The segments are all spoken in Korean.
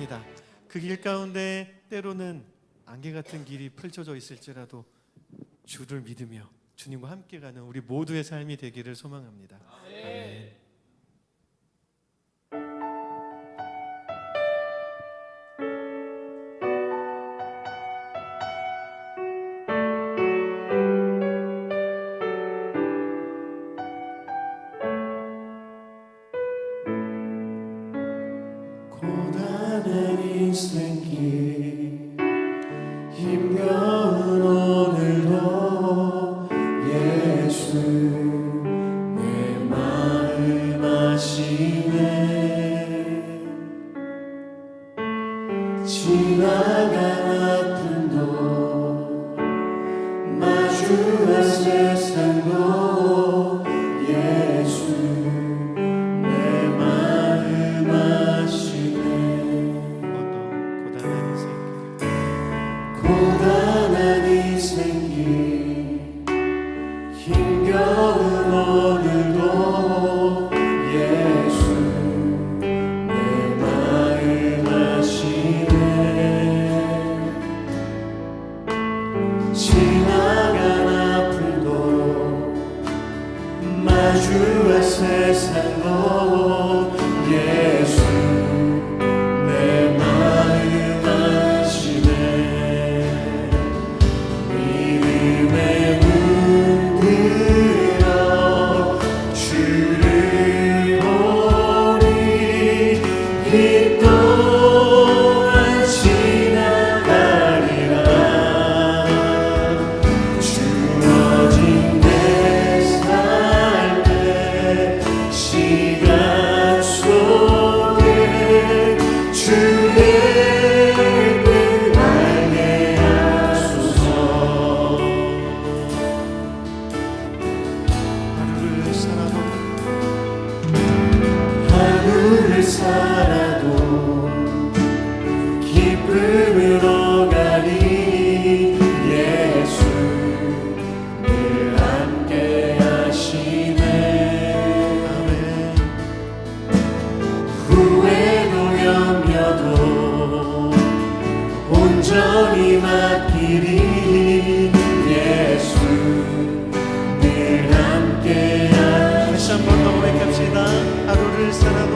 있습니다. 그 길 가운데 때로는 안개 같은 길이 펼쳐져 있을지라도 주를 믿으며 주님과 함께 가는 우리 모두의 삶이 되기를 소망합니다. 아멘. 고단한 인생길 힘겨운 오늘도 예수 내 마음 아시네. 지나간 아픔도 마주한 세상도 예수 내 마음 아시네. 고단한 인생길 힘겨운 오늘도 예수 내 마음 아시네. 지나간 아픔도 마주할 세상도 예수 내 마음 아시네. 믿음의 문 들어 주를 보니 이 또한 지나가리라. 주어진 내 삶의 시간 속에 주의 뜻 알게 하소서. 하루를 살아도 기쁨으로 가니 예수 늘 함께 하시네. 후회도 염려도 온전히 맡기리. 예수 늘 함께 다시 한 번 더 고백합시다. 하루를 살아도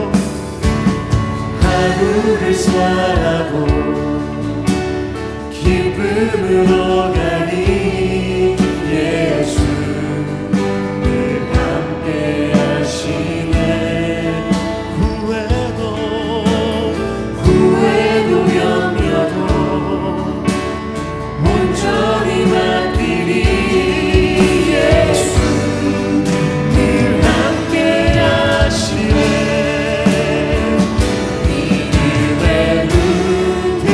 하루를 살아도 기쁨으로 가니 예수 늘 함께 하시네. 후회도 염려도 온전히 맡기리. 예수 늘 함께 하시네. 믿음의 눈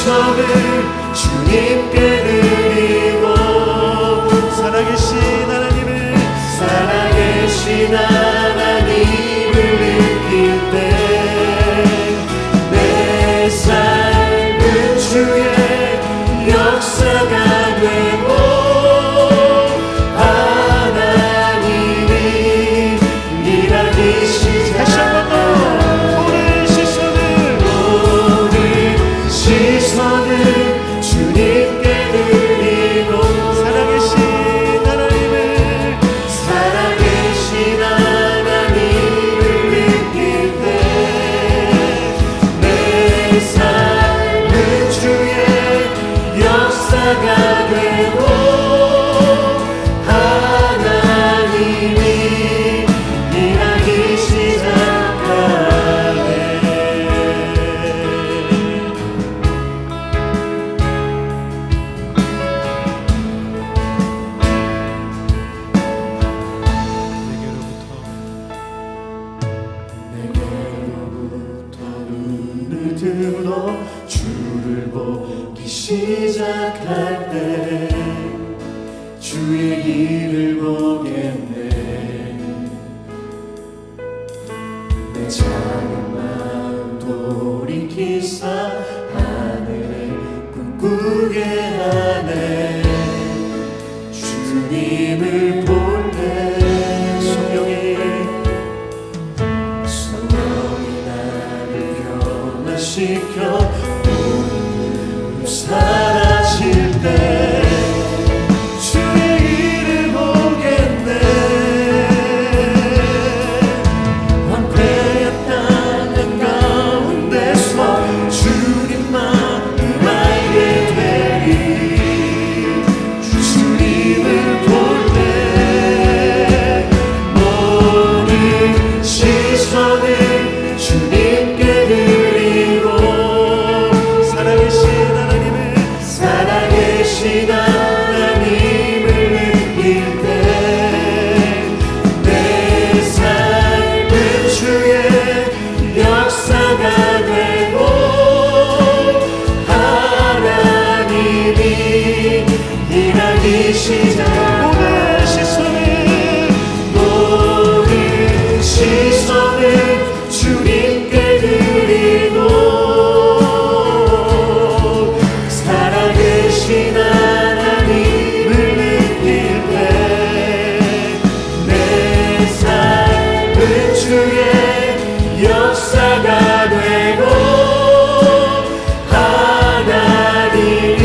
시선을 주님께 드리고 살아계신 하나님을 살아계신 하나님을 느낄 때 내 삶은 주의 역사가 되고 하나님이 일하기 다시 한 번 더 모든 시선을 주님께 드리고 살아계신 하나님을 느낄 때 내 삶은 주의 역사가 되고 하나님이 일하기 시작하네. 내게로부터 눈을 들어 주를 보기 시작할 때 주의 길을 보겠네. 내 작은 마음 돌이키사 하늘에 꿈꾸게 하네. 주님을 볼 때 성령이 나를 변화시켜 오늘 사라질 때 주의 길을 보겠네. 황폐한 땅 가운데서 주님만을 알게 되리. 주님을 볼 때 모든 시선을 주님께 드리고 살아계신 하나님을 느낄 때 내 삶은 주의 역사가 되고 하나님이 일하기 시작. 모든 시선을 주님께 드리고 살아계신 하나님을 느낄 때 내 삶은 주의 역사가 되고 하나님이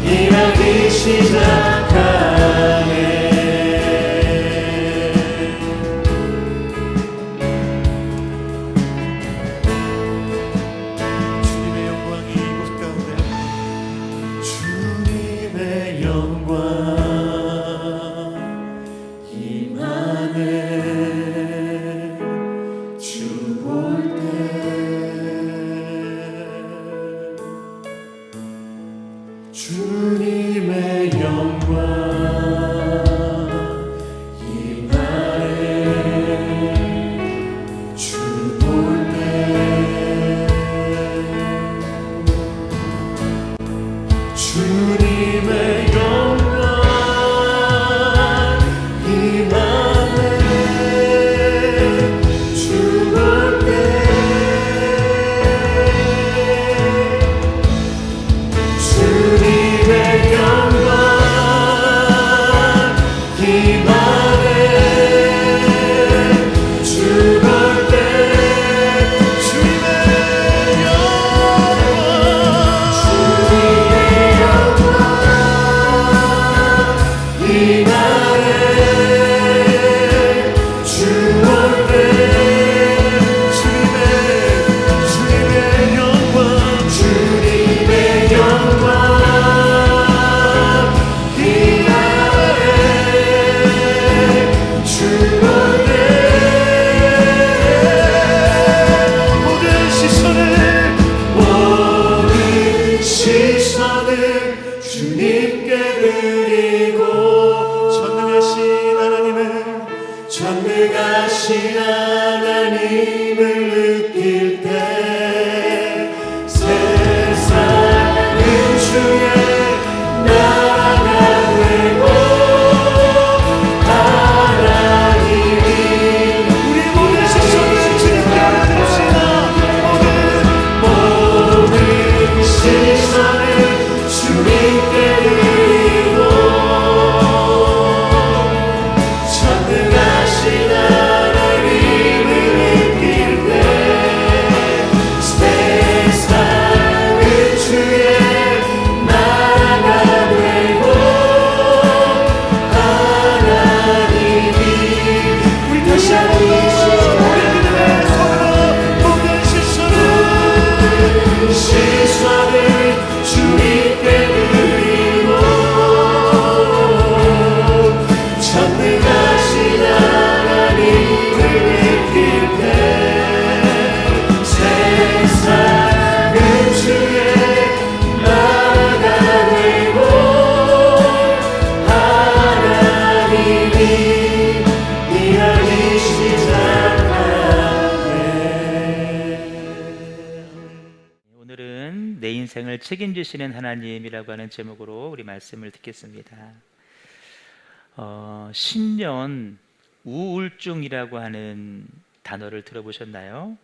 일하기 시작하네. 주님의 영광이 이곳 가운데 주님의 영광 임하네. 주 볼 때 주님의 영광 임하네. 주 볼 때 주님의 영광 임하네. 주 볼 때 주님의 영광 임하네. 주 볼 때 주님의 전능하신 하나님을 느낄 때 세상 인생을 책임지시는 하나님이라고 하는 제목으로 우리 말씀을 듣겠습니다. 신년 우울증이라고 하는 단어를 들어보셨나요?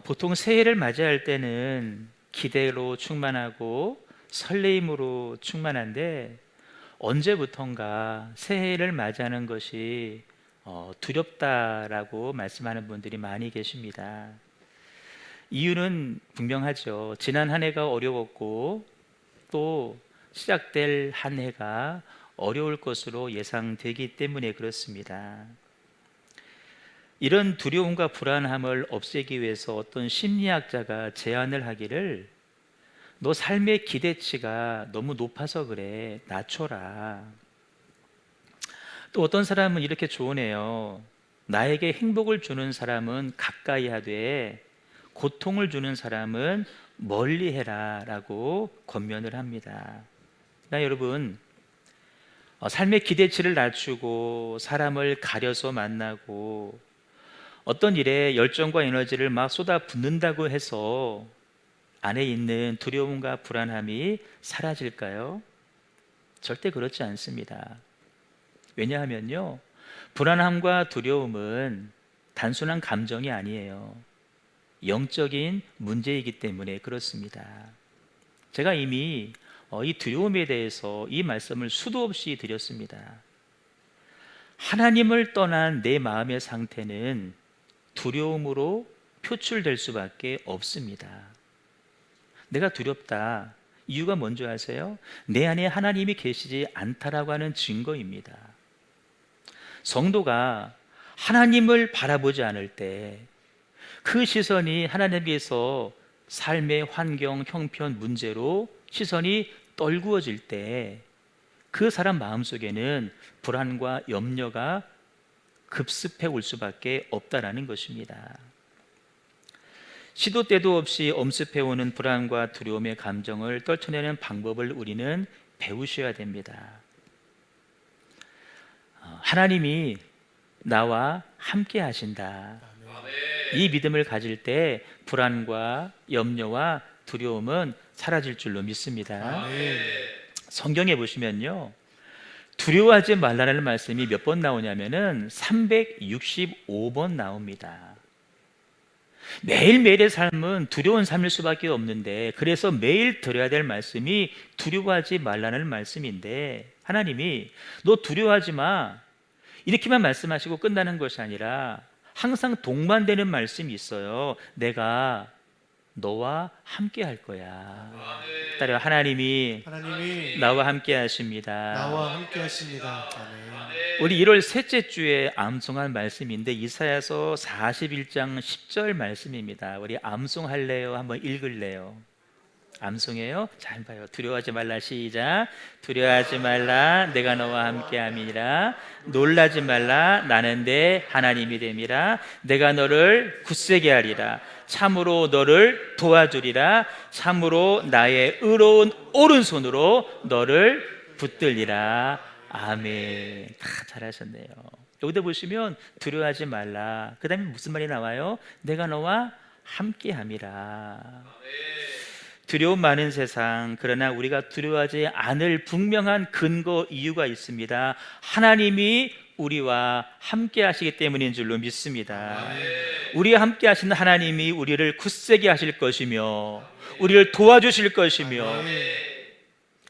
보통 새해를 맞이할 때는 기대로 충만하고 설레임으로 충만한데 언제부턴가 새해를 맞이하는 것이 두렵다라고 말씀하는 분들이 많이 계십니다. 이유는 분명하죠. 지난 한 해가 어려웠고 또 시작될 한 해가 어려울 것으로 예상되기 때문에 그렇습니다. 이런 두려움과 불안함을 없애기 위해서 어떤 심리학자가 제안을 하기를, 너 삶의 기대치가 너무 높아서 그래, 낮춰라. 또 어떤 사람은 이렇게 조언해요. 나에게 행복을 주는 사람은 가까이 하되 고통을 주는 사람은 멀리 해라 라고 권면을 합니다. 그러니까 여러분, 삶의 기대치를 낮추고 사람을 가려서 만나고 어떤 일에 열정과 에너지를 막 쏟아붓는다고 해서 안에 있는 두려움과 불안함이 사라질까요? 절대 그렇지 않습니다. 왜냐하면요, 불안함과 두려움은 단순한 감정이 아니에요. 영적인 문제이기 때문에 그렇습니다. 제가 이미 이 두려움에 대해서 이 말씀을 수도 없이 드렸습니다. 하나님을 떠난 내 마음의 상태는 두려움으로 표출될 수밖에 없습니다. 내가 두렵다. 이유가 뭔지 아세요? 내 안에 하나님이 계시지 않다라고 하는 증거입니다. 성도가 하나님을 바라보지 않을 때, 그 시선이 하나님에 비해서 삶의 환경, 형편, 문제로 시선이 떨구어질 때 그 사람 마음속에는 불안과 염려가 급습해 올 수밖에 없다라는 것입니다. 시도 때도 없이 엄습해오는 불안과 두려움의 감정을 떨쳐내는 방법을 우리는 배우셔야 됩니다. 하나님이 나와 함께 하신다. 이 믿음을 가질 때 불안과 염려와 두려움은 사라질 줄로 믿습니다. 성경에 보시면요, 두려워하지 말라는 말씀이 몇 번 나오냐면은 365번 나옵니다. 매일매일의 삶은 두려운 삶일 수밖에 없는데, 그래서 매일 들어야 될 말씀이 두려워하지 말라는 말씀인데, 하나님이 너 두려워하지 마 이렇게만 말씀하시고 끝나는 것이 아니라 항상 동반되는 말씀이 있어요. 내가 너와 함께 할 거야. 따라 하나님이 나와 함께 하십니다. 나와 함께 하십니다. 아멘. 우리 1월 셋째 주에 암송한 말씀인데 이사야서 41장 10절 말씀입니다. 우리 암송할래요? 한번 읽을래요? 암송해요? 잘 봐요. 두려워하지 말라. 시작. 두려워하지 말라. 내가 너와 함께함이라. 놀라지 말라. 나는 내 하나님이 됨이라. 내가 너를 굳세게 하리라. 참으로 너를 도와주리라. 참으로 나의 의로운 오른손으로 너를 붙들리라. 아멘. 다 잘하셨네요. 여기다 보시면 두려워하지 말라. 그 다음에 무슨 말이 나와요? 내가 너와 함께함이라. 두려움 많은 세상, 그러나 우리가 두려워하지 않을 분명한 근거 이유가 있습니다. 하나님이 우리와 함께 하시기 때문인 줄로 믿습니다. 우리와 함께 하시는 하나님이 우리를 굳세게 하실 것이며 우리를 도와주실 것이며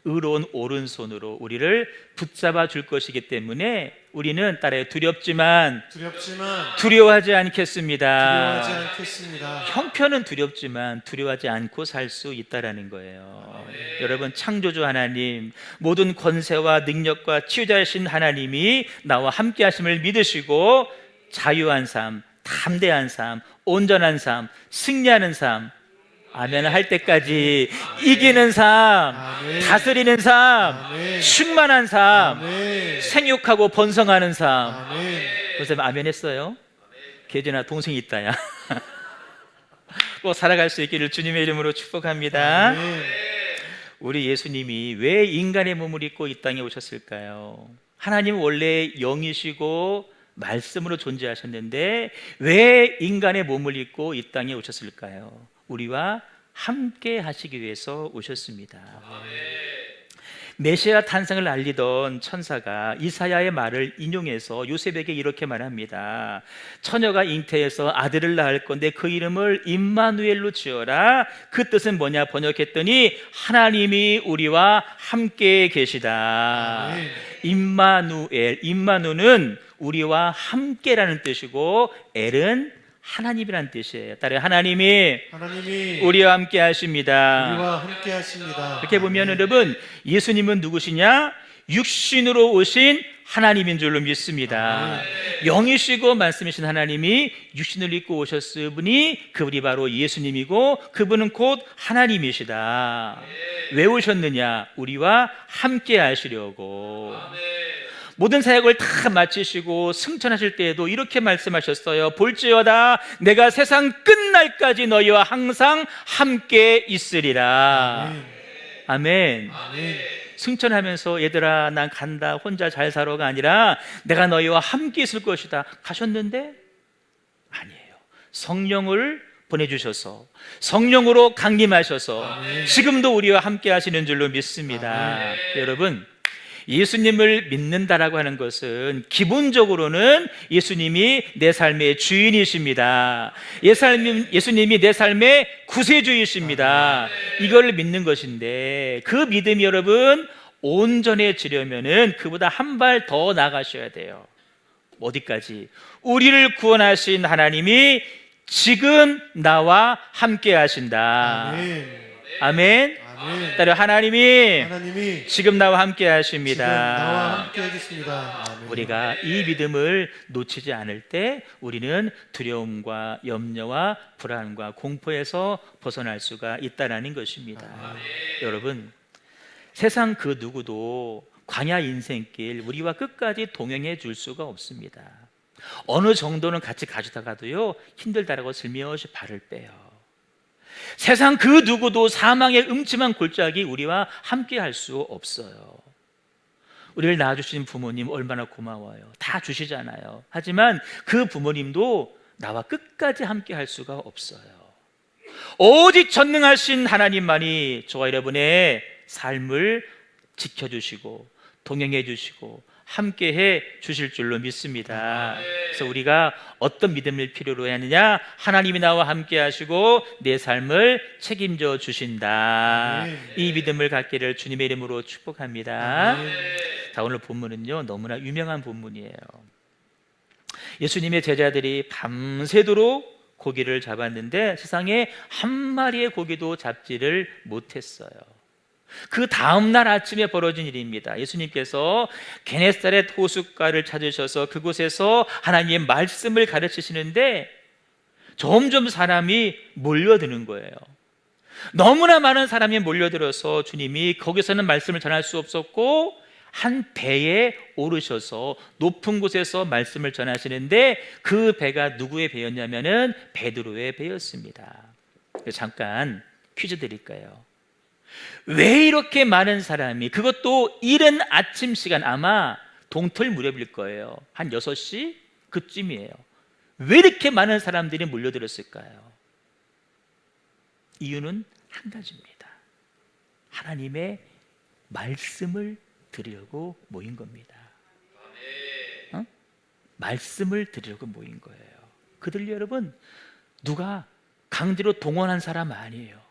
의로운 오른손으로 우리를 붙잡아 줄 것이기 때문에 우리는 따라요, 두렵지만 두려워하지 않겠습니다. 형편은 두렵지만 두려워하지 않고 살 수 있다라는 거예요. 여러분, 창조주 하나님, 모든 권세와 능력과 치유자이신 하나님이 나와 함께 하심을 믿으시고 자유한 삶, 담대한 삶, 온전한 삶, 승리하는 삶, 아멘 할 때까지 이기는 삶, 다스리는 삶, 충만한 삶, 생육하고 번성하는 삶. 그래서 아멘 했어요? 계준아, 동생이 있다야. 꼭 살아갈 수 있기를 주님의 이름으로 축복합니다. 우리 예수님이 왜 인간의 몸을 입고 이 땅에 오셨을까요? 하나님은 원래 영이시고 말씀으로 존재하셨는데 왜 인간의 몸을 입고 이 땅에 오셨을까요? 우리와 함께 하시기 위해서 오셨습니다. 메시아 탄생을 알리던 천사가 이사야의 말을 인용해서 요셉에게 이렇게 말합니다. 처녀가 잉태해서 아들을 낳을 건데 그 이름을 임마누엘로 지어라. 그 뜻은 뭐냐 번역했더니 하나님이 우리와 함께 계시다. 임마누엘, 임마누는 우리와 함께라는 뜻이고 엘은 하나님이라는 뜻이에요. 따라서 하나님이 우리와 함께 하십니다. 우리와 함께 하십니다. 이렇게 보면 여러분, 예수님은 누구시냐? 육신으로 오신 하나님인 줄로 믿습니다. 영이시고 말씀이신 하나님이 육신을 입고 오셨을 분이 그분이 바로 예수님이고 그분은 곧 하나님이시다. 왜 오셨느냐? 우리와 함께 하시려고. 모든 사역을 다 마치시고 승천하실 때에도 이렇게 말씀하셨어요. 볼지어다 내가 세상 끝날까지 너희와 항상 함께 있으리라. 아멘. 승천하면서 얘들아 난 간다 혼자 잘 살아가 아니라 내가 너희와 함께 있을 것이다. 가셨는데 아니에요. 성령을 보내주셔서 성령으로 강림하셔서 지금도 우리와 함께 하시는 줄로 믿습니다. 여러분, 예수님을 믿는다라고 하는 것은 기본적으로는 예수님이 내 삶의 주인이십니다. 예수님이 내 삶의 구세주이십니다. 이걸 믿는 것인데 그 믿음이 여러분 온전해지려면은 그보다 한 발 더 나가셔야 돼요. 어디까지? 우리를 구원하신 하나님이 지금 나와 함께 하신다. 아멘. 따라 하나님이 지금 나와 함께 하십니다. 나와 함께 하겠습니다. 아멘. 우리가 이 믿음을 놓치지 않을 때 우리는 두려움과 염려와 불안과 공포에서 벗어날 수가 있다라는 것입니다. 여러분, 세상 그 누구도 광야 인생길 우리와 끝까지 동행해 줄 수가 없습니다. 어느 정도는 같이 가주다가도요 힘들다라고 슬며시 발을 빼요. 세상 그 누구도 사망의 음침한 골짜기 우리와 함께 할 수 없어요. 우리를 낳아주신 부모님 얼마나 고마워요. 다 주시잖아요. 하지만 그 부모님도 나와 끝까지 함께 할 수가 없어요. 오직 전능하신 하나님만이 저와 여러분의 삶을 지켜주시고 동행해 주시고 함께해 주실 줄로 믿습니다. 그래서 우리가 어떤 믿음을 필요로 하느냐? 하나님이 나와 함께 하시고 내 삶을 책임져 주신다. 이 믿음을 갖기를 주님의 이름으로 축복합니다. 자, 오늘 본문은요 너무나 유명한 본문이에요. 예수님의 제자들이 밤새도록 고기를 잡았는데 세상에 한 마리의 고기도 잡지를 못했어요. 그 다음날 아침에 벌어진 일입니다. 예수님께서 게네사렛 호숫가를 찾으셔서 그곳에서 하나님의 말씀을 가르치시는데 점점 사람이 몰려드는 거예요. 너무나 많은 사람이 몰려들어서 주님이 거기서는 말씀을 전할 수 없었고 한 배에 오르셔서 높은 곳에서 말씀을 전하시는데 그 배가 누구의 배였냐면은 베드로의 배였습니다. 잠깐 퀴즈 드릴까요? 왜 이렇게 많은 사람이, 그것도 이른 아침 시간, 아마 동틀 무렵일 거예요. 한 6시 그쯤이에요. 왜 이렇게 많은 사람들이 몰려들었을까요? 이유는 한 가지입니다. 하나님의 말씀을 들으려고 모인 겁니다. 말씀을 들으려고 모인 거예요. 그들 여러분, 누가 강제로 동원한 사람 아니에요.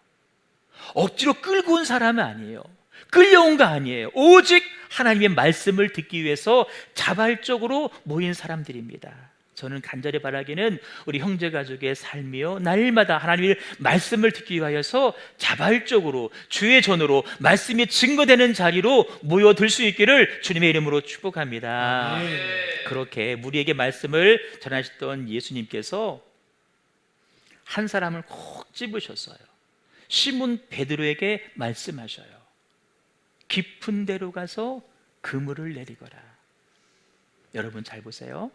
억지로 끌고 온 사람은 아니에요. 끌려온 거 아니에요. 오직 하나님의 말씀을 듣기 위해서 자발적으로 모인 사람들입니다. 저는 간절히 바라기는 우리 형제 가족의 삶이요 날마다 하나님의 말씀을 듣기 위하여서 자발적으로 주의 전으로 말씀이 증거되는 자리로 모여들 수 있기를 주님의 이름으로 축복합니다. 그렇게 우리에게 말씀을 전하셨던 예수님께서 한 사람을 콕 집으셨어요. 시몬 베드로에게 말씀하셔요. 깊은 데로 가서 그물을 내리거라. 여러분 잘 보세요.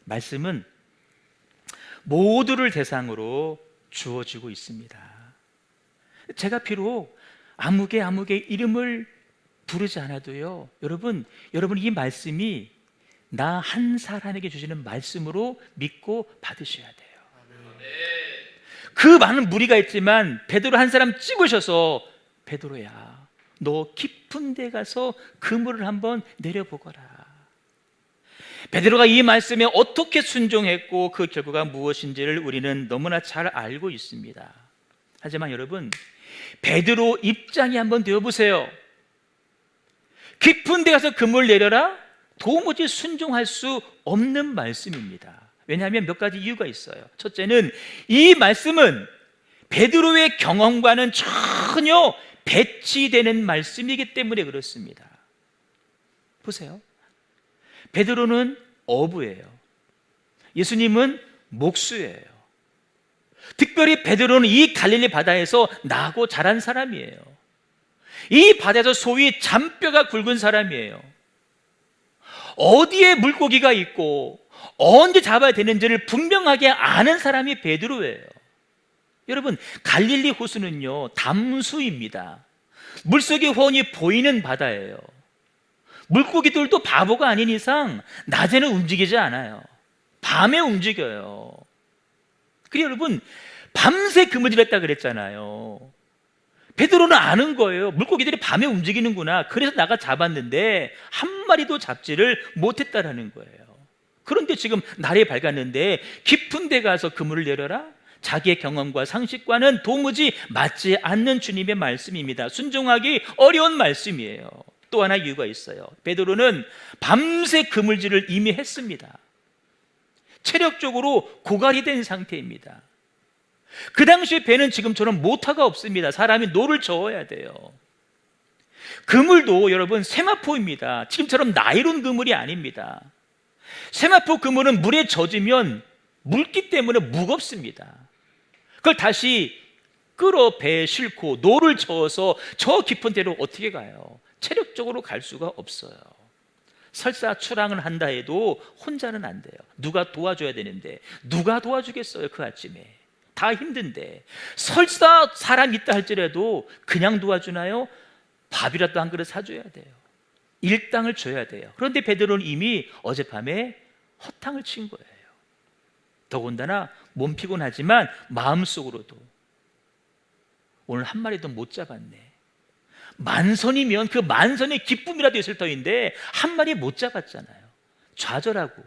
말씀은 모두를 대상으로 주어지고 있습니다. 제가 비록 아무개 이름을 부르지 않아도요, 여러분 이 말씀이 나 한 사람에게 주시는 말씀으로 믿고 받으셔야 돼요. 그 많은 무리가 있지만 베드로 한 사람 찍으셔서 베드로야, 너 깊은 데 가서 그물을 한번 내려보거라. 베드로가 이 말씀에 어떻게 순종했고 그 결과가 무엇인지를 우리는 너무나 잘 알고 있습니다. 하지만 여러분, 베드로 입장이 한번 되어보세요. 깊은 데 가서 그물 내려라? 도무지 순종할 수 없는 말씀입니다. 왜냐하면 몇 가지 이유가 있어요. 첫째는 이 말씀은 베드로의 경험과는 전혀 배치되는 말씀이기 때문에 그렇습니다. 보세요. 베드로는 어부예요. 예수님은 목수예요. 특별히 베드로는 이 갈릴리 바다에서 나고 자란 사람이에요. 이 바다에서 소위 잔뼈가 굵은 사람이에요. 어디에 물고기가 있고 언제 잡아야 되는지를 분명하게 아는 사람이 베드로예요. 여러분, 갈릴리 호수는요 담수입니다. 물속이 훤히 보이는 바다예요. 물고기들도 바보가 아닌 이상 낮에는 움직이지 않아요. 밤에 움직여요. 그리고 여러분, 밤새 그물질했다 그랬잖아요. 베드로는 아는 거예요. 물고기들이 밤에 움직이는구나. 그래서 나가 잡았는데 한 마리도 잡지를 못했다라는 거예요. 그런데 지금 날이 밝았는데 깊은 데 가서 그물을 내려라? 자기의 경험과 상식과는 도무지 맞지 않는 주님의 말씀입니다. 순종하기 어려운 말씀이에요. 또 하나 이유가 있어요. 베드로는 밤새 그물질을 이미 했습니다. 체력적으로 고갈이 된 상태입니다. 그 당시에 배는 지금처럼 모터가 없습니다. 사람이 노를 저어야 돼요. 그물도 여러분 세마포입니다. 지금처럼 나이론 그물이 아닙니다. 세마포 그물은 물에 젖으면 물기 때문에 무겁습니다. 그걸 다시 끌어 배에 싣고 노를 저어서 저 깊은 데로 어떻게 가요? 체력적으로 갈 수가 없어요. 설사 출항을 한다 해도 혼자는 안 돼요. 누가 도와줘야 되는데 누가 도와주겠어요? 그 아침에 다 힘든데. 설사 사람 있다 할지라도 그냥 도와주나요? 밥이라도 한 그릇 사줘야 돼요. 일당을 줘야 돼요. 그런데 베드로는 이미 어젯밤에 허탕을 친 거예요. 더군다나 몸 피곤하지만 마음속으로도 오늘 한 마리도 못 잡았네. 만선이면 그 만선의 기쁨이라도 있을 터인데 한 마리 못 잡았잖아요. 좌절하고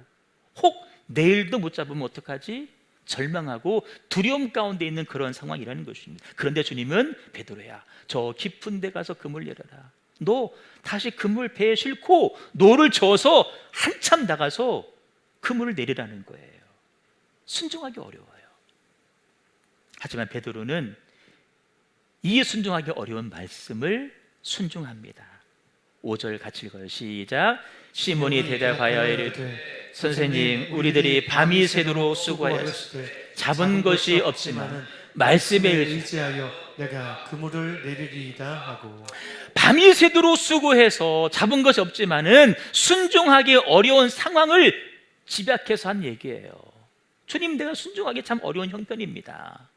혹 내일도 못 잡으면 어떡하지? 절망하고 두려움 가운데 있는 그런 상황이라는 것입니다. 그런데 주님은 베드로야, 저 깊은 데 가서 그물 내려라. 너 다시 그물 배에 싣고 노를 저어서 한참 나가서 그물을 내리라는 거예요. 순종하기 어려워요. 하지만 베드로는 이 순종하기 어려운 말씀을 순종합니다. 5절 같이 읽어요. 시작. 시몬이 대답하여 이르되 선생님, 우리들이 밤이 새도록 수고하였으되 잡은 것이 없지만 말씀에 의지하여 내가 그물을 내리리이다 하고. 밤이 새도록 수고해서 잡은 것이 없지만은 순종하기 어려운 상황을 집약해서 한 얘기예요. 주님, 내가 순종하기 참 어려운 형편입니다.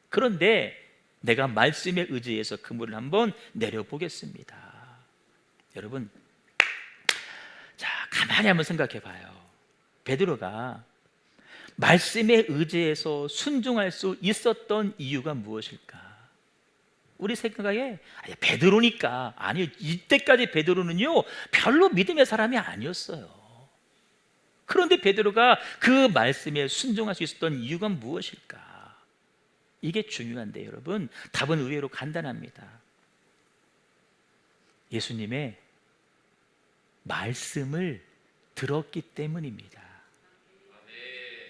그런데 내가 말씀에 의지해서 그물을 한번 내려보겠습니다. 여러분, 자, 가만히 한번 생각해 봐요. 베드로가 말씀에 의지해서 순종할 수 있었던 이유가 무엇일까? 우리 생각에 베드로니까. 아니요, 이때까지 베드로는요 별로 믿음의 사람이 아니었어요. 그런데 베드로가 그 말씀에 순종할 수 있었던 이유가 무엇일까? 이게 중요한데 여러분, 답은 의외로 간단합니다. 예수님의 말씀을 들었기 때문입니다.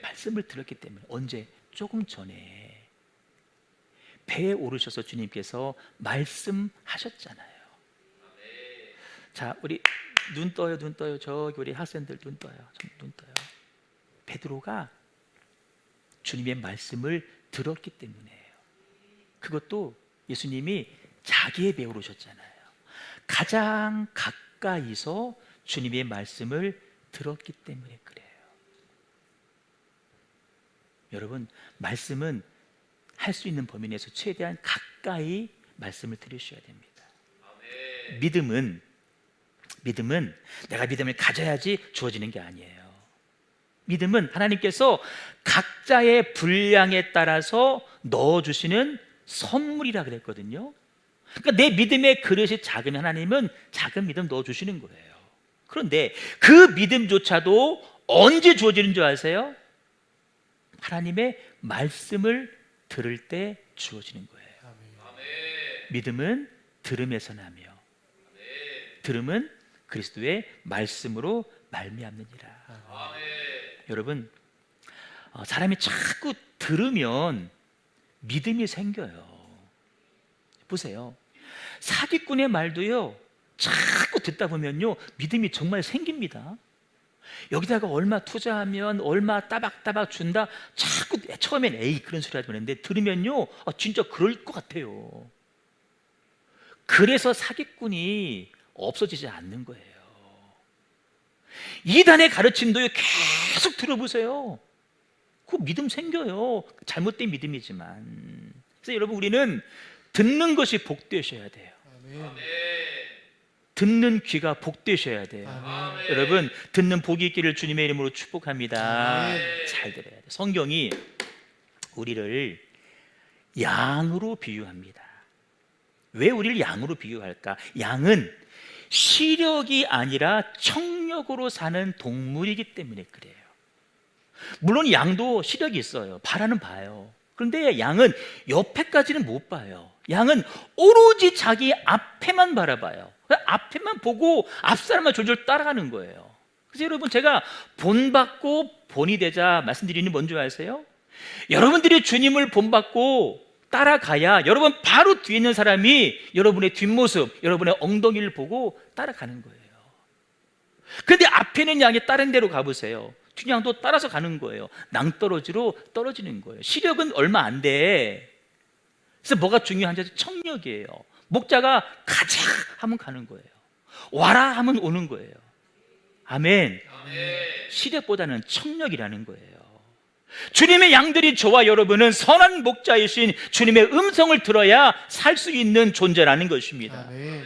말씀을 들었기 때문에. 언제? 조금 전에 배에 오르셔서 주님께서 말씀하셨잖아요. 자, 우리 눈 떠요, 눈 떠요. 저기 우리 학생들 눈 떠요, 눈 떠요. 베드로가 주님의 말씀을 들었기 때문이에요. 그것도 예수님이 자기의 배에 오르셨잖아요. 가장 가까이서 주님의 말씀을 들었기 때문에 그래요. 여러분, 말씀은 할 수 있는 범위 내에서 최대한 가까이 말씀을 들으셔야 됩니다. 믿음은 내가 믿음을 가져야지 주어지는 게 아니에요. 믿음은 하나님께서 각자의 분량에 따라서 넣어주시는 선물이라 그랬거든요. 그러니까 내 믿음의 그릇이 작으면 하나님은 작은 믿음 넣어주시는 거예요. 그런데 그 믿음조차도 언제 주어지는 줄 아세요? 하나님의 말씀을 들을 때 주어지는 거예요. 믿음은 들음에서 나며 들음은 그리스도의 말씀으로 말미암느니라. 여러분, 사람이 자꾸 들으면 믿음이 생겨요. 보세요. 사기꾼의 말도요, 자꾸 듣다 보면요, 믿음이 정말 생깁니다. 여기다가 얼마 투자하면 얼마 따박따박 준다. 자꾸 처음엔 에이 그런 소리 하지 말는데 들으면요, 진짜 그럴 것 같아요. 그래서 사기꾼이 없어지지 않는 거예요. 이단의 가르침도요, 계속 들어보세요. 그 믿음 생겨요. 잘못된 믿음이지만. 그래서 여러분, 우리는 듣는 것이 복되셔야 돼요. 아멘. 듣는 귀가 복되셔야 돼요. 아멘. 여러분, 듣는 복이 있기를 주님의 이름으로 축복합니다. 아멘. 잘 들어야 돼요. 성경이 우리를 양으로 비유합니다. 왜 우리를 양으로 비유할까? 양은 시력이 아니라 청력으로 사는 동물이기 때문에 그래요. 물론 양도 시력이 있어요. 바라는 봐요. 그런데 양은 옆에까지는 못 봐요. 양은 오로지 자기 앞에만 바라봐요. 앞에만 보고 앞사람만 졸졸 따라가는 거예요. 그래서 여러분, 제가 본받고 본이 되자 말씀드리는 뭔지 아세요? 여러분들이 주님을 본받고 따라가야 여러분 바로 뒤에 있는 사람이 여러분의 뒷모습, 여러분의 엉덩이를 보고 따라가는 거예요. 그런데 앞에 있는 양이 다른 데로 가보세요. 뒷양도 따라서 가는 거예요. 낭떠러지로 떨어지는 거예요. 시력은 얼마 안 돼. 그래서 뭐가 중요한지 청력이에요. 목자가 가자 하면 가는 거예요. 와라 하면 오는 거예요. 아멘. 시력보다는 청력이라는 거예요. 주님의 양들이 저와 여러분은 선한 목자이신 주님의 음성을 들어야 살 수 있는 존재라는 것입니다. 아멘.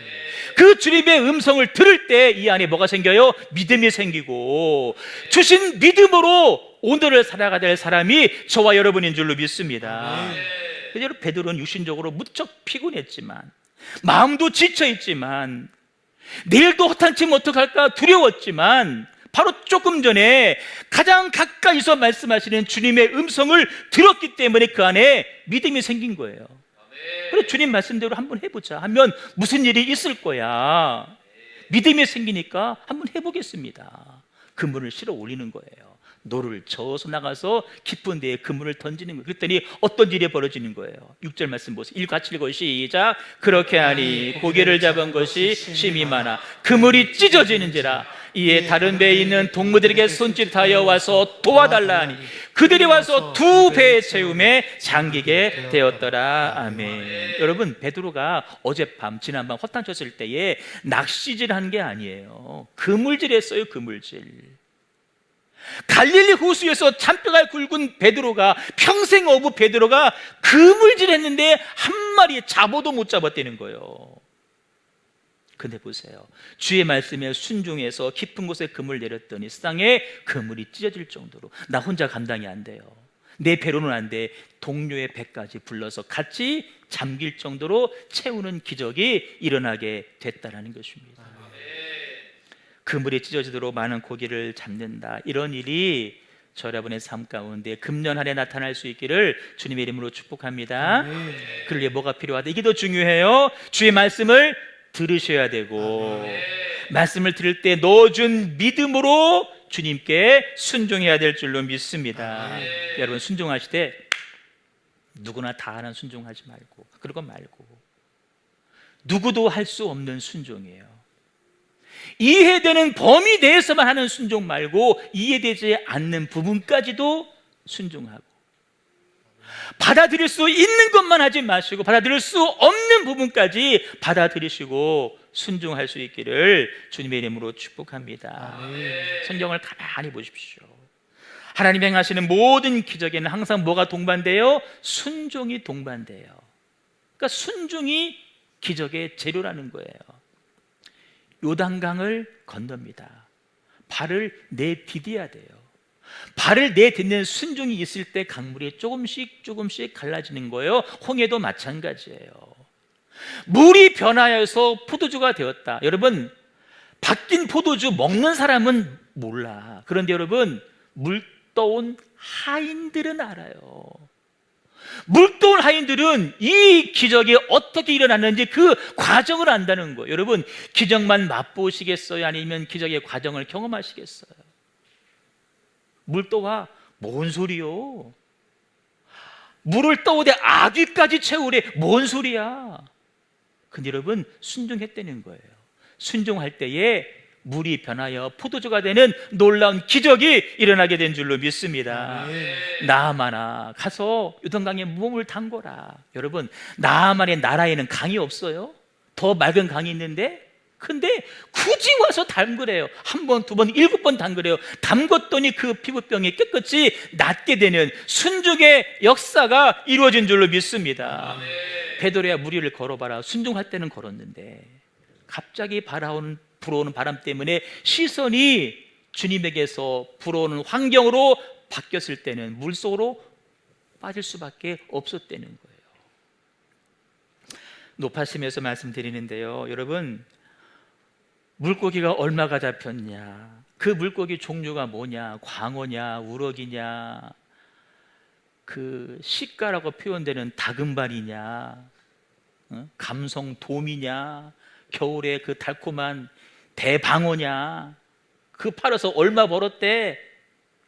그 주님의 음성을 들을 때 이 안에 뭐가 생겨요? 믿음이 생기고 주신 믿음으로 오늘을 살아가야 될 사람이 저와 여러분인 줄로 믿습니다. 그래서 베드로는 육신적으로 무척 피곤했지만, 마음도 지쳐있지만, 내일도 허탄치면 어떡할까 두려웠지만, 바로 조금 전에 가장 가까이서 말씀하시는 주님의 음성을 들었기 때문에 그 안에 믿음이 생긴 거예요. 그래, 주님 말씀대로 한번 해보자 하면 무슨 일이 있을 거야. 믿음이 생기니까 한번 해보겠습니다. 그물을 실어 올리는 거예요. 노를 저어서 나가서 깊은 데에 그물을 던지는 거예요. 그랬더니 어떤 일이 벌어지는 거예요. 6절 말씀 보세요. 같이 읽어 시작. 그렇게 하니 고기를 잡은 것이 심이 많아 그물이 찢어지는지라. 이에 다른 배에 있는 동무들에게 손짓하여 와서 도와달라 하니 그들이 와서 두 배의 채움에 잠기게 되었더라. 아멘. 여러분, 베드로가 어젯밤 지난밤 허탄 쳤을 때에 낚시질한 게 아니에요. 그물질했어요. 그물질. 갈릴리 호수에서 잔뼈가 굵은 베드로가, 평생 어부 베드로가 그물질했는데 한 마리 잡아도 못 잡았다는 거예요. 근데 보세요, 주의 말씀에 순종해서 깊은 곳에 그물 내렸더니 세상에 그물이 찢어질 정도로, 나 혼자 감당이 안 돼요, 내 배로는 안 돼, 동료의 배까지 불러서 같이 잠길 정도로 채우는 기적이 일어나게 됐다는 것입니다. 그물이 찢어지도록 많은 고기를 잡는다. 이런 일이 저 여러분의 삶 가운데 금년 한 해 나타날 수 있기를 주님의 이름으로 축복합니다. 그럴 때 뭐가 필요하다? 이게 더 중요해요. 주의 말씀을 들으셔야 되고, 말씀을 들을 때 넣어준 믿음으로 주님께 순종해야 될 줄로 믿습니다. 여러분, 순종하실 때 누구나 다 하는 순종하지 말고, 그런 거 말고, 누구도 할 수 없는 순종이에요. 이해되는 범위 내에서만 하는 순종 말고 이해되지 않는 부분까지도 순종하고, 받아들일 수 있는 것만 하지 마시고 받아들일 수 없는 부분까지 받아들이시고 순종할 수 있기를 주님의 이름으로 축복합니다. 성경을 가만히 보십시오. 하나님 행하시는 모든 기적에는 항상 뭐가 동반돼요? 순종이 동반돼요. 그러니까 순종이 기적의 재료라는 거예요. 요단강을 건넙니다. 발을 내디뎌야 돼요. 발을 내딛는 순종이 있을 때 강물이 조금씩 조금씩 갈라지는 거예요. 홍해도 마찬가지예요. 물이 변하여서 포도주가 되었다. 여러분, 바뀐 포도주 먹는 사람은 몰라. 그런데 여러분, 물 떠온 하인들은 알아요. 물 떠온 하인들은 이 기적이 어떻게 일어났는지 그 과정을 안다는 거예요. 여러분, 기적만 맛보시겠어요? 아니면 기적의 과정을 경험하시겠어요? 물 떠와? 뭔 소리요? 물을 떠오되 아귀까지 채우래? 뭔 소리야? 근데 여러분, 순종했다는 거예요. 순종할 때에 물이 변하여 포도주가 되는 놀라운 기적이 일어나게 된 줄로 믿습니다. 나아만아, 가서 요단강에 몸을 담궈라. 여러분, 나아만의 나라에는 강이 없어요? 더 맑은 강이 있는데? 근데 굳이 와서 담그래요. 한 번, 두 번, 7번 담그래요. 담궜더니 그 피부병이 깨끗이 낫게 되는 순종의 역사가 이루어진 줄로 믿습니다. 베드로야, 무리를 걸어봐라. 순종할 때는 걸었는데 갑자기 불어오는 바람 때문에 시선이 주님에게서 불어오는 환경으로 바뀌었을 때는 물속으로 빠질 수밖에 없었다는 거예요. 높아심에서 말씀드리는데요, 여러분, 물고기가 얼마가 잡혔냐, 그 물고기 종류가 뭐냐, 광어냐, 우럭이냐, 그 시가라고 표현되는 다금발이냐, 감성돔이냐, 겨울에 그 달콤한 대방어냐, 그 팔아서 얼마 벌었대.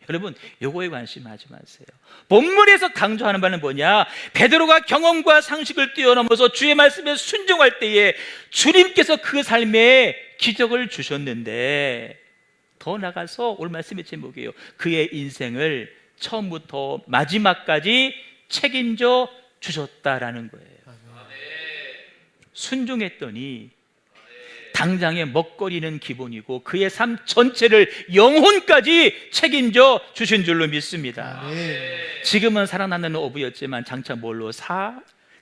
여러분, 요거에 관심하지 마세요. 본문에서 강조하는 바는 뭐냐? 베드로가 경험과 상식을 뛰어넘어서 주의 말씀에 순종할 때에 주님께서 그 삶에 기적을 주셨는데, 더 나가서 오늘 말씀의 제목이에요. 그의 인생을 처음부터 마지막까지 책임져 주셨다라는 거예요. 순종했더니 당장의 먹거리는 기본이고 그의 삶 전체를 영혼까지 책임져 주신 줄로 믿습니다. 지금은 살아남는 어부였지만 장차 뭘로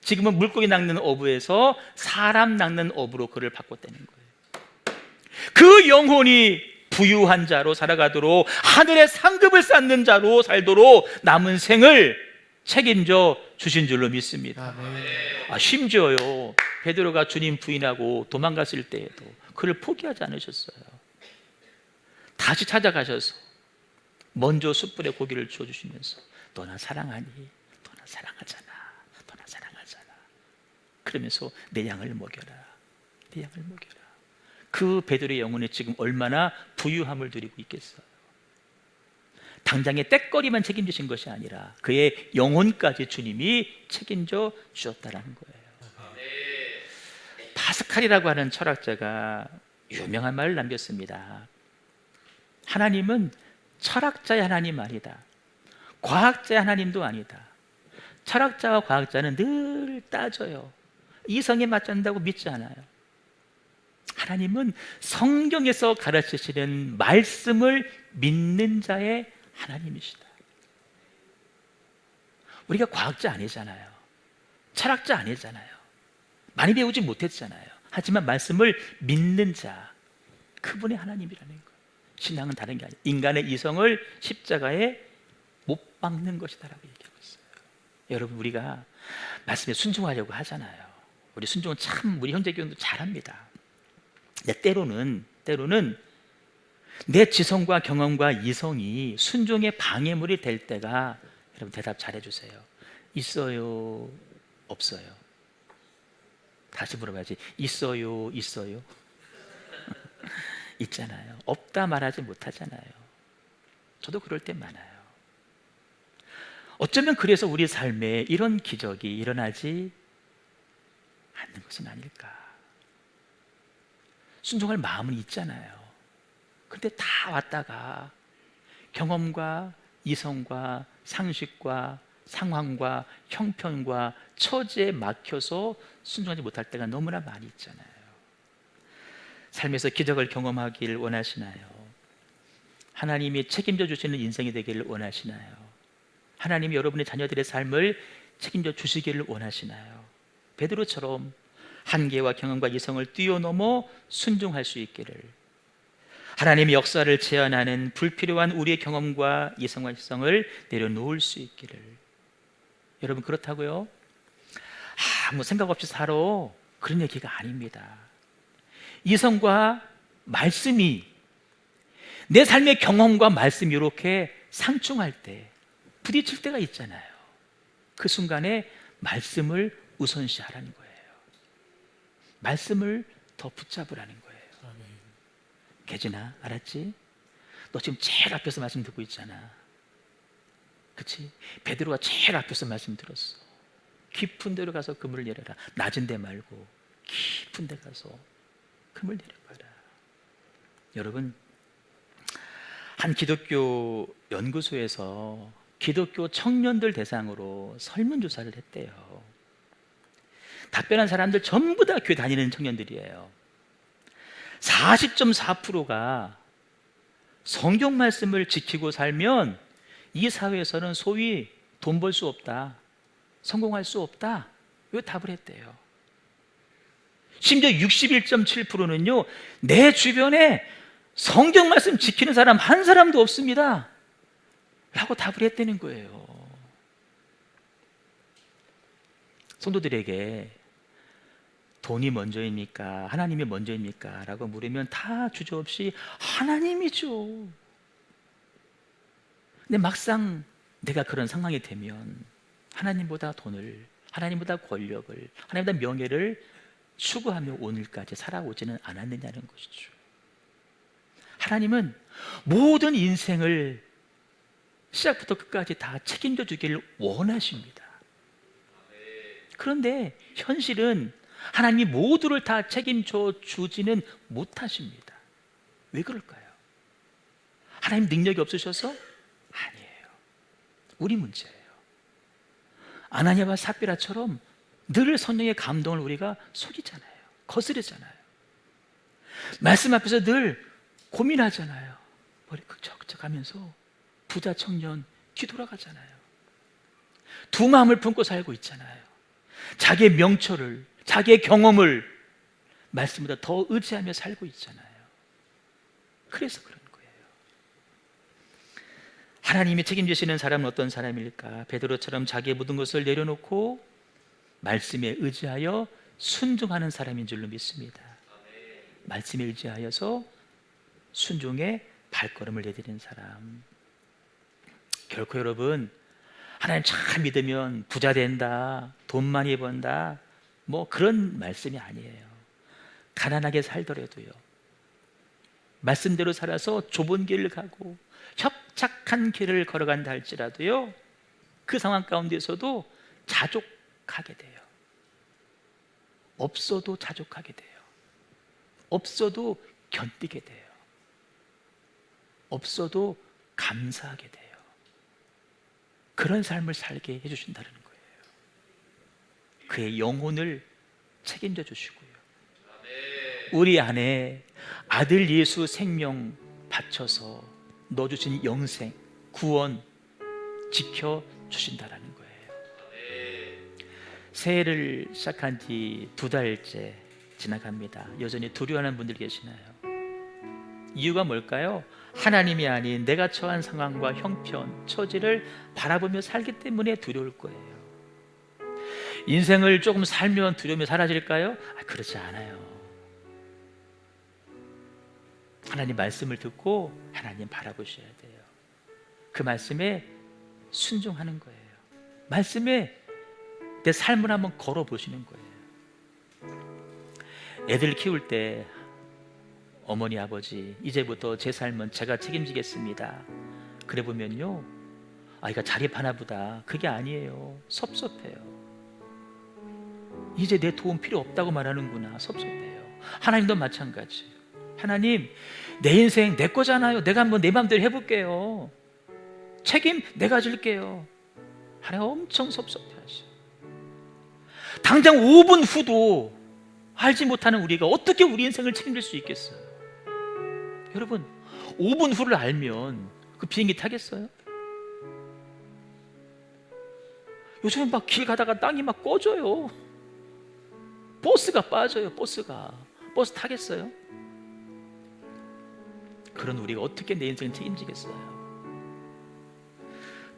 지금은 물고기 낚는 어부에서 사람 낚는 어부로 그를 바꿨다는 거예요. 그 영혼이 부유한 자로 살아가도록, 하늘의 상급을 쌓는 자로 살도록 남은 생을 책임져 주신 줄로 믿습니다. 심지어요, 베드로가 주님 부인하고 도망갔을 때에도 그를 포기하지 않으셨어요. 다시 찾아가셔서 먼저 숯불에 고기를 주어주시면서 너나 사랑하니? 너나 사랑하잖아. 너나 사랑하잖아. 그러면서 내 양을 먹여라. 내 양을 먹여라. 그 베드로의 영혼이 지금 얼마나 부유함을 누리고 있겠어요. 당장의 때거리만 책임지신 것이 아니라 그의 영혼까지 주님이 책임져 주셨다는 거예요. 파스칼이라고 하는 철학자가 유명한 말을 남겼습니다. 하나님은 철학자의 하나님 아니다. 과학자의 하나님도 아니다. 철학자와 과학자는 늘 따져요. 이성에 맞지 않는다고 믿지 않아요. 하나님은 성경에서 가르치시는 말씀을 믿는 자의 하나님이시다. 우리가 과학자 아니잖아요. 철학자 아니잖아요. 많이 배우지 못했잖아요. 하지만 말씀을 믿는 자, 그분의 하나님이라는 거예요. 신앙은 다른 게 아니에요. 인간의 이성을 십자가에 못 박는 것이다라고 얘기하고 있어요. 여러분, 우리가 말씀에 순종하려고 하잖아요. 우리 순종은 참 우리 현대교회도 잘합니다. 근데 때로는 내 지성과 경험과 이성이 순종의 방해물이 될 때가, 여러분 대답 잘해주세요. 있어요? 없어요? 다시 물어봐야지. 있어요? 있어요? 있잖아요. 없다 말하지 못하잖아요. 저도 그럴 때 많아요. 어쩌면 그래서 우리 삶에 이런 기적이 일어나지 않는 것은 아닐까. 순종할 마음은 있잖아요. 근데 다 왔다가 경험과 이성과 상식과 상황과 형편과 처지에 막혀서 순종하지 못할 때가 너무나 많이 있잖아요. 삶에서 기적을 경험하기를 원하시나요? 하나님이 책임져 주시는 인생이 되기를 원하시나요? 하나님이 여러분의 자녀들의 삶을 책임져 주시기를 원하시나요? 베드로처럼 한계와 경험과 이성을 뛰어넘어 순종할 수 있기를, 하나님의 역사를 제한하는 불필요한 우리의 경험과 이성과 시성을 내려놓을 수 있기를. 여러분, 그렇다고요? 아무 생각 없이 살아, 그런 얘기가 아닙니다. 이성과 말씀이, 내 삶의 경험과 말씀이 이렇게 상충할 때, 부딪힐 때가 있잖아요. 그 순간에 말씀을 우선시하라는 거예요. 말씀을 더 붙잡으라는 거예요. 개진아, 알았지? 너 지금 제일 앞에서 말씀 듣고 있잖아. 그치? 베드로가 제일 앞에서 말씀 들었어. 깊은 데로 가서 그물을 내려라. 낮은 데 말고 깊은 데 가서 그물 내려봐라. 여러분, 한 기독교 연구소에서 기독교 청년들 대상으로 설문조사를 했대요. 답변한 사람들 전부 다 교회 다니는 청년들이에요. 40.4%가 성경 말씀을 지키고 살면 이 사회에서는 소위 돈 벌 수 없다, 성공할 수 없다, 이 답을 했대요. 심지어 61.7%는요 내 주변에 성경 말씀 지키는 사람 한 사람도 없습니다 라고 답을 했다는 거예요. 성도들에게 돈이 먼저입니까? 하나님이 먼저입니까? 라고 물으면 다 주저없이 하나님이죠. 근데 막상 내가 그런 상황이 되면 하나님보다 돈을, 하나님보다 권력을, 하나님보다 명예를 추구하며 오늘까지 살아오지는 않았느냐는 것이죠. 하나님은 모든 인생을 시작부터 끝까지 다 책임져 주기를 원하십니다. 그런데 현실은 하나님이 모두를 다 책임져 주지는 못하십니다. 왜 그럴까요? 하나님 능력이 없으셔서? 아니에요. 우리 문제예요. 아나니아와 삽비라처럼 늘 성령의 감동을 우리가 속이잖아요. 거스르잖아요. 말씀 앞에서 늘 고민하잖아요. 머리 극적극적 하면서 부자 청년 뒤돌아가잖아요. 두 마음을 품고 살고 있잖아요. 자기의 명철을, 자기의 경험을 말씀보다 더 의지하며 살고 있잖아요. 그래서 그런 거예요. 하나님이 책임지시는 사람은 어떤 사람일까? 베드로처럼 자기의 모든 것을 내려놓고 말씀에 의지하여 순종하는 사람인 줄로 믿습니다. 말씀에 의지하여서 순종의 발걸음을 내디디는 사람. 결코 여러분, 하나님 잘 믿으면 부자 된다, 돈 많이 번다, 뭐 그런 말씀이 아니에요. 가난하게 살더라도요, 말씀대로 살아서 좁은 길을 가고 협착한 길을 걸어간다 할지라도요, 그 상황 가운데서도 자족하게 돼요. 없어도 자족하게 돼요. 없어도 견디게 돼요. 없어도 감사하게 돼요. 그런 삶을 살게 해주신다는 거예요. 그의 영혼을 책임져 주시고요, 우리 안에 아들 예수 생명 바쳐서 넣어주신 영생, 구원 지켜주신다는 거예요. 새해를 시작한 뒤 2달째 지나갑니다. 여전히 두려워하는 분들 계시나요? 이유가 뭘까요? 하나님이 아닌 내가 처한 상황과 형편, 처지를 바라보며 살기 때문에 두려울 거예요. 인생을 조금 살면 두려움이 사라질까요? 그렇지 않아요. 하나님 말씀을 듣고 하나님 바라보셔야 돼요. 그 말씀에 순종하는 거예요. 말씀에 내 삶을 한번 걸어보시는 거예요. 애들 키울 때 어머니, 아버지, 이제부터 제 삶은 제가 책임지겠습니다, 그래 보면요, 아이가 자립하나 보다. 그게 아니에요. 섭섭해요. 이제 내 도움 필요 없다고 말하는구나. 섭섭해요. 하나님도 마찬가지예요. 하나님, 내 인생 내 거잖아요. 내가 한번 내 마음대로 해볼게요. 책임 내가 질게요. 하나님 엄청 섭섭해하셔. 당장 5분 후도 알지 못하는 우리가 어떻게 우리 인생을 책임질 수 있겠어요? 여러분, 5분 후를 알면 그 비행기 타겠어요? 요즘에 막 길 가다가 땅이 막 꺼져요. 버스가 빠져요. 버스 타겠어요? 그런 우리가 어떻게 내 인생을 책임지겠어요?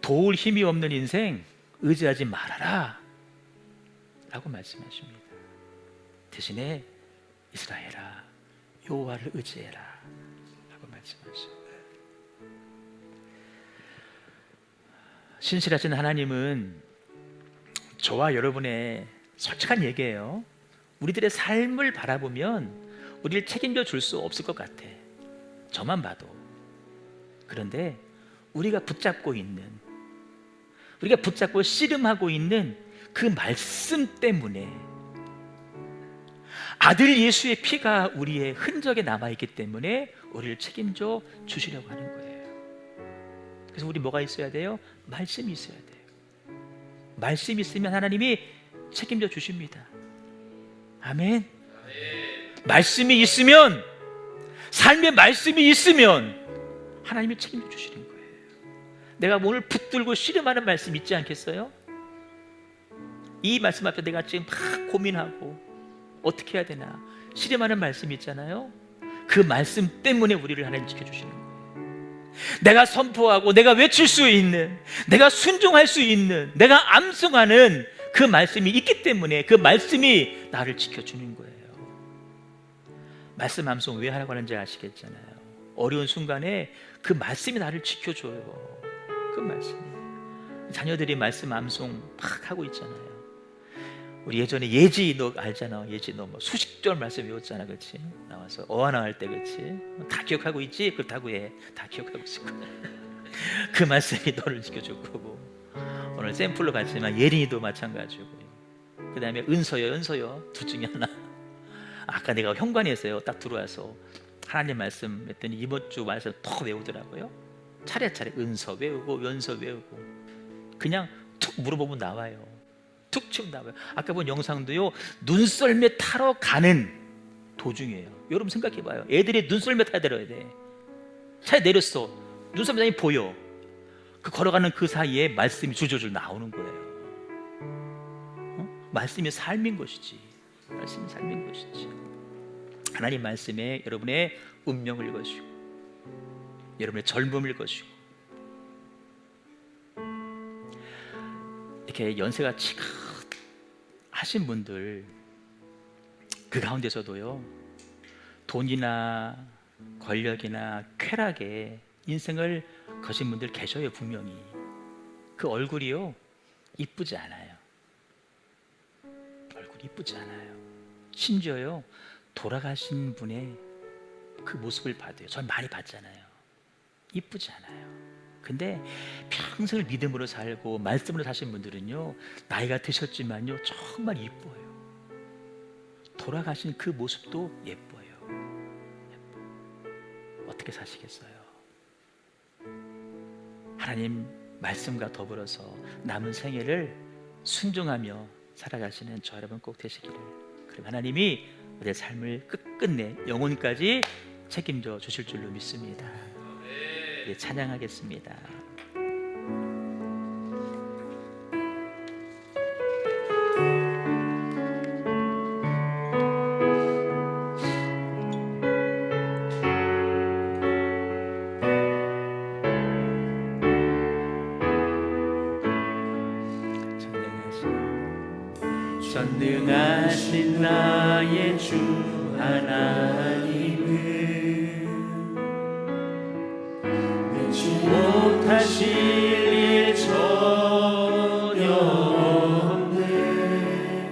도울 힘이 없는 인생 의지하지 말아라 라고 말씀하십니다. 대신에 이스라엘아 여호와를 의지해라 라고 말씀하십니다. 신실하신 하나님은 저와 여러분의 솔직한 얘기예요. 우리들의 삶을 바라보면 우리를 책임져 줄 수 없을 것 같아. 저만 봐도. 그런데 우리가 붙잡고 씨름하고 있는 그 말씀 때문에, 아들 예수의 피가 우리의 흔적에 남아있기 때문에 우리를 책임져 주시려고 하는 거예요. 그래서 우리 뭐가 있어야 돼요? 말씀이 있어야 돼요. 말씀이 있으면 하나님이 책임져 주십니다. 아멘. 말씀이 있으면, 삶의 말씀이 있으면 하나님이 책임져 주시는 거예요. 내가 오늘 붙들고 씨름하는 말씀 있지 않겠어요? 이 말씀 앞에 내가 지금 막 고민하고 어떻게 해야 되나 씨름하는 말씀이 있잖아요. 그 말씀 때문에 우리를 하나님 지켜주시는 거예요. 내가 선포하고 내가 외칠 수 있는, 내가 순종할 수 있는, 내가 암송하는 그 말씀이 있기 때문에 그 말씀이 나를 지켜주는 거예요. 말씀 암송 왜 하라고 하는지 아시겠잖아요. 어려운 순간에 그 말씀이 나를 지켜줘요. 그 말씀이. 자녀들이 말씀 암송 막 하고 있잖아요. 우리 예전에 예지 너 알잖아. 예지 너 뭐 수십 절 말씀 외웠잖아, 그렇지? 나와서 어하나 할 때, 그렇지? 다 기억하고 있지? 그렇다고 해. 다 기억하고 있을 거야. 그 말씀이 너를 지켜줄 거고. 오늘 샘플로 봤지만 예린이도 마찬가지고. 그 다음에 은서요 둘 중에 하나. 아까 내가 현관에서요 딱 들어와서 하나님 말씀 했더니 이번 주 말씀 더 외우더라고요. 차례차례 은서 외우고 연서 외우고 그냥 툭 물어보면 나와요. 툭 치면 나와요. 아까 본 영상도요 눈썰매 타러 가는 도중이에요. 여러분 생각해봐요. 애들이 눈썰매 타야 들어야 돼. 차에 내렸어. 눈썰매장이 보여. 그 걸어가는 그 사이에 말씀이 줄줄줄 나오는 거예요. 말씀이 삶인 것이지. 말씀이 삶인 것이지. 하나님 말씀에 여러분의 운명을 것이고 여러분의 젊음을 것이고 이렇게 연세가 지긋하신 분들 그 가운데서도요 돈이나 권력이나 쾌락에 인생을 거신 분들 계셔요. 분명히 그 얼굴이요 이쁘지 않아요. 얼굴이 이쁘지 않아요. 심지어요 돌아가신 분의 그 모습을 봐도요 전 많이 봤잖아요. 이쁘지 않아요. 근데 평생을 믿음으로 살고 말씀으로 사신 분들은요 나이가 드셨지만요 정말 이뻐요. 돌아가신 그 모습도 예뻐요. 어떻게 사시겠어요? 하나님 말씀과 더불어서 남은 생애를 순종하며 살아가시는 저 여러분 꼭 되시기를. 그럼 하나님이 우리의 삶을 끝끝내 영혼까지 책임져 주실 줄로 믿습니다. 네, 찬양하겠습니다. 전능하신 나의 주 하나님은 능치 못하실 일 전혀 없네.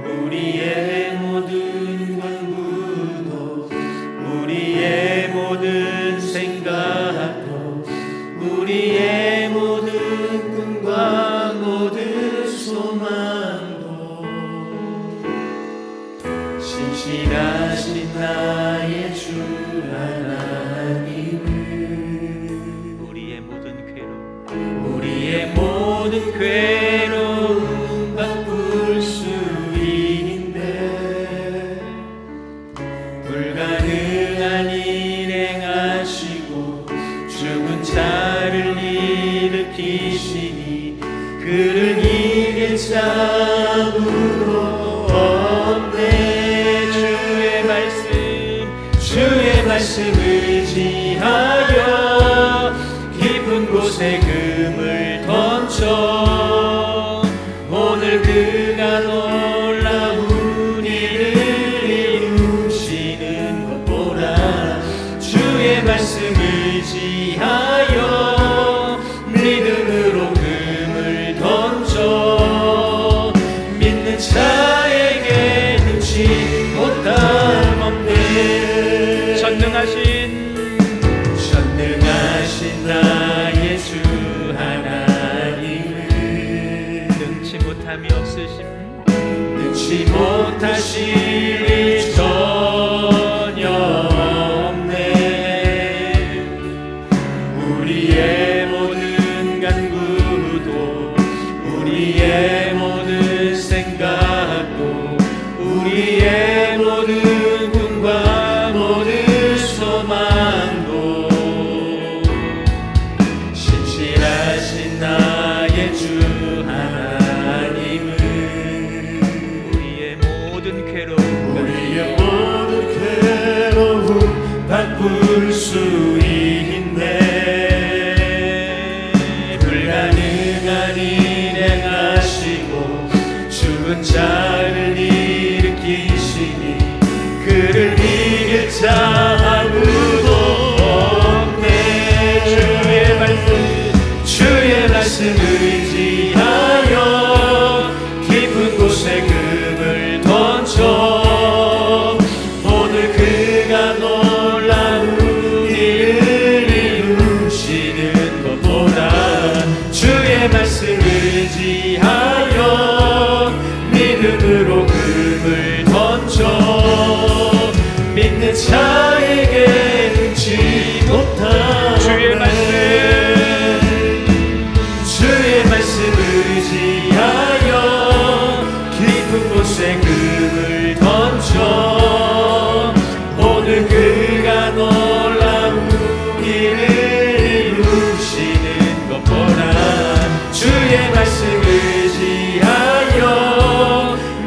우리의 모든 강구도 우리의 모든 생각도 우리의 모든 꿈과 모든 소망도 신실하신 나의 주 하나님은 우리의 모든 괴로움 바꿀 수 있는데 불가능한 일 행하시고 죽은 자를 일으키시니 그를 이길 자 아무도 없네. 주의 말씀을 곳에 금을 던져 오늘 그가 놀라운 일을 이루시는 것 보라. 주의 말씀 의지하여 믿음으로 금을 던져 믿는 자에게 능치 못함 없네. 전능하신 나의 주 하나님은 능치 못함이 없으심, 능치 못하실 일 전혀 없네. 우리의 모든 간구도 우리의 모든 생각도 우리의 모든 꿈과 모든 소망도 신실하신 나의 주 하나님은 우리의 모든 괴로움, 우리의 모든 괴로움 바꿀 수 있네. 불가능한 일 행하시고 죽은 자를 일으키시니 그를 이길 자 아무도 없네. 주의 말씀 의지하여 깊은 곳에 금을 던져 오늘 그가 놀라운 일을 이루시는 것 보라. 주의 말씀 의지하여 믿음으로 금을 던져 믿는 자에게 능치 못한 주의 말씀 의지하여 깊은 곳에 금을 던져 오늘 그가 놀라운 일을 이루시는 것 보라. 주의 말씀 의지하여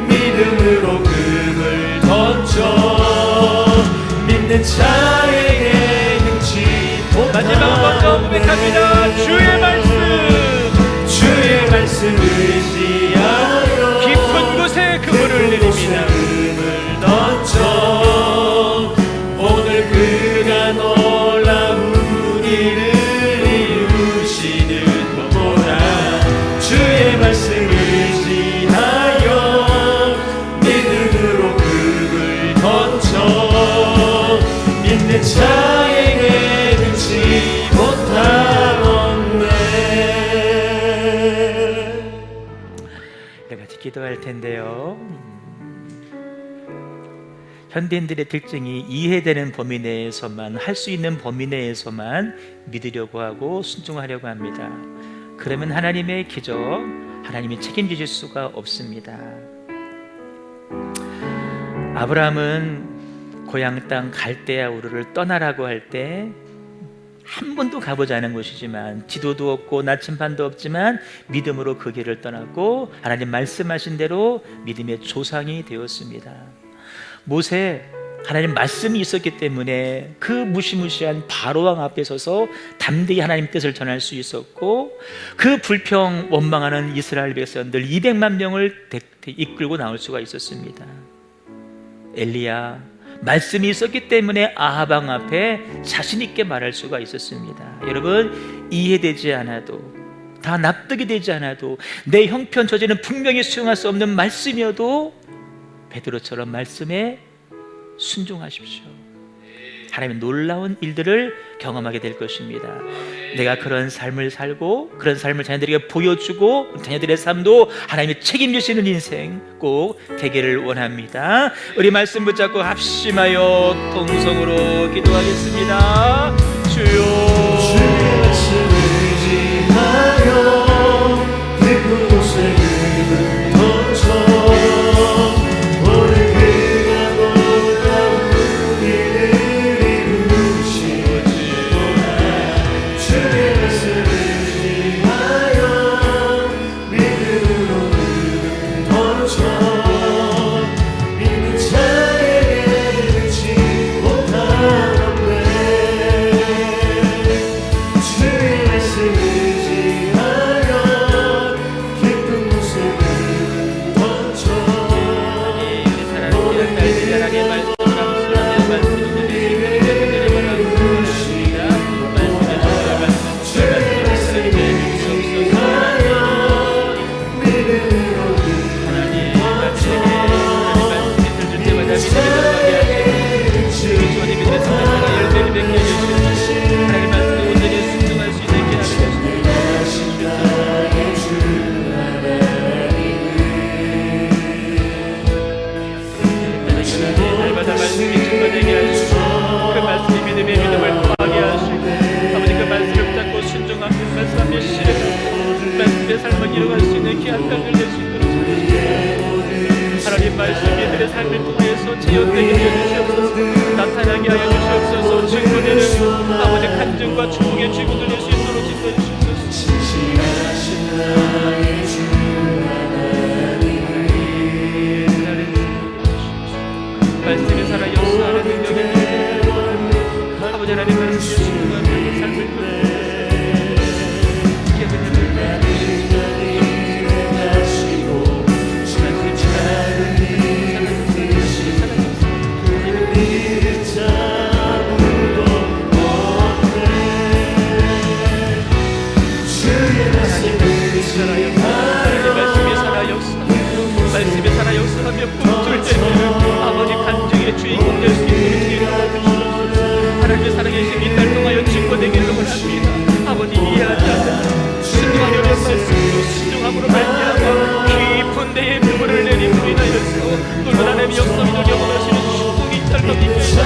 믿음으로 금을 던져 믿는 자에게 능치 못한 마지막 한 번 더 고백합니다. 주의 말씀 의지하여 깊은 곳에 그물을 내립니다. 금을 던져 오늘 그가 놀라운 일을 이루시는 것 보라. 주의 말씀 의지하여 믿음으로 금을 던져 믿는 자에게 능치 못함 없네. 같이 기도할 텐데요. 현대인들의 특징이 이해되는 범위 내에서만, 할 수 있는 범위 내에서만 믿으려고 하고 순종하려고 합니다. 그러면 하나님의 기적, 하나님이 책임지실 수가 없습니다. 아브라함은 고향 땅 갈대아 우르를 떠나라고 할 때 한 번도 가보지 않은 곳이지만, 지도도 없고 나침반도 없지만 믿음으로 그 길을 떠났고 하나님 말씀하신 대로 믿음의 조상이 되었습니다. 모세, 하나님 말씀이 있었기 때문에 그 무시무시한 바로왕 앞에 서서 담대히 하나님 뜻을 전할 수 있었고, 그 불평 원망하는 이스라엘 백성들 200만 명을 이끌고 나올 수가 있었습니다. 엘리야, 말씀이 있었기 때문에 아합 왕 앞에 자신 있게 말할 수가 있었습니다. 여러분, 이해되지 않아도, 다 납득이 되지 않아도, 내 형편 저지는 분명히 수용할 수 없는 말씀이어도 베드로처럼 말씀에 순종하십시오. 하나님의 놀라운 일들을 경험하게 될 것입니다. 내가 그런 삶을 살고 그런 삶을 자녀들에게 보여주고 자녀들의 삶도 하나님이 책임지시는 인생 꼭 되기를 원합니다. 우리 말씀 붙잡고 합심하여 통성으로 기도하겠습니다. 주여, 주의 말씀 의지하여 깊은 곳에 금을 던져 오늘 그가 놀라운 일을 이루시리라. 주의 말씀 의지하여 믿음으로 금을 던져 믿는 자에게 능치 못한 주의 말씀 이뤄갈 수 있는 귀한 땅을 낼 수 있도록 하나님 말씀 이들의 삶을 통해서 재현되게 하여 주시옵소서. 나타나게 하여 주시옵소서. 증거되는 아버지 간증과 축복의 주인공들 될 수 있도록 인도해 주시옵소서. 진실하신 나의 주 말씀이 살아 역사하는 능력이 있는 아버지 하나님 말씀의 순간의 삶을 통해서 말씀이 살아 역사하며 꿈틀 때는 아버지 간증의 주인공 될 수 있도록 기도하여 주시옵소서. 하나님의 살아계신 이 날 통하여 증거되기를 원합니다. 아버지 이해하지 않는 순종하려는 말씀으로 순종함으로 말미암아 깊은 데에 그물을 내림으로 인하여서 놀라운 하나님의 역사를 경험하시는 축복이 있다는 겁니다.